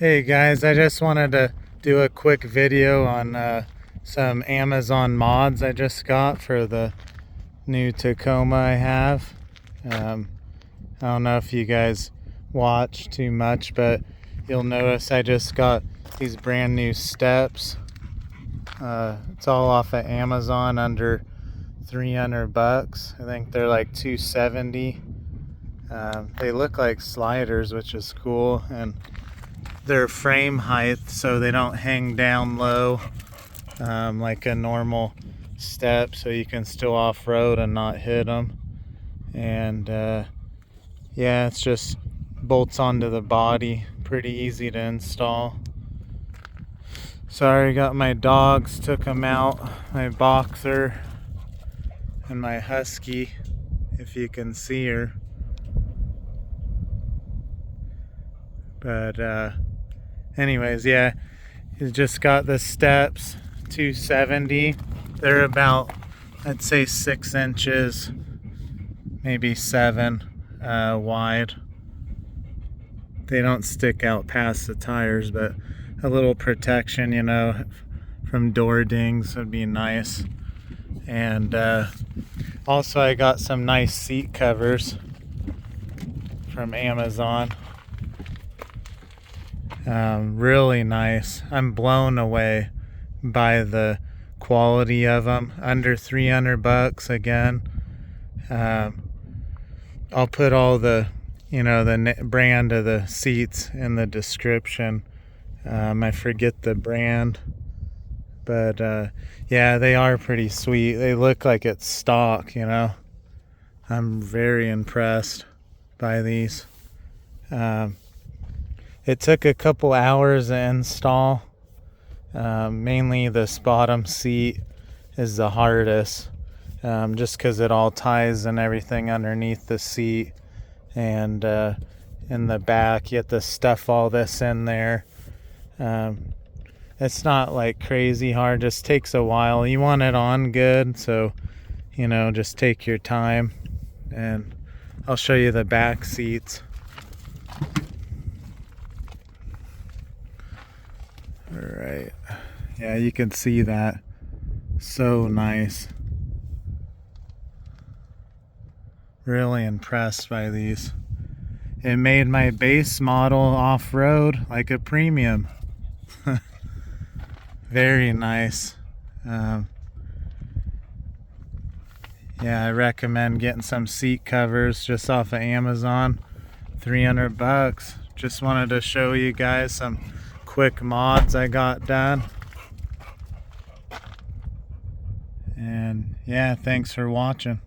Hey guys, I just wanted to do a quick video on some Amazon mods I just got for the new Tacoma I have. I don't know if you guys watch too much, but you'll notice I just got these brand new steps. It's all off of Amazon, under 300 bucks. I think they're like 270. They look like sliders, which is cool, and their frame height so they don't hang down low like a normal step, so you can still off-road and not hit them. And yeah, it's just bolts onto the body, pretty easy to install. Sorry, got my dogs, took them out, my boxer and my husky, if you can see her. But anyways, yeah, you just got the steps, 270. They're about, I'd say, 6 inches, maybe 7 wide. They don't stick out past the tires, but a little protection, you know, from door dings would be nice. And also I got some nice seat covers from Amazon. Really nice. I'm blown away by the quality of them. Under 300 bucks again. I'll put all the, you know, the brand of the seats in the description. I forget the brand, but yeah, they are pretty sweet. They look like it's stock, you know. I'm very impressed by these. It took a couple hours to install. Mainly this bottom seat is the hardest, just because it all ties and everything underneath the seat, and in the back you have to stuff all this in there. It's not like crazy hard, just takes a while. You want it on good, so you know, just take your time. And I'll show you the back seats. Alright, yeah, you can see that. So nice. Really impressed by these. It made my base model off-road like a premium. Very nice. Yeah, I recommend getting some seat covers just off of Amazon. 300 bucks. Just wanted to show you guys some quick mods I got done. And yeah, thanks for watching.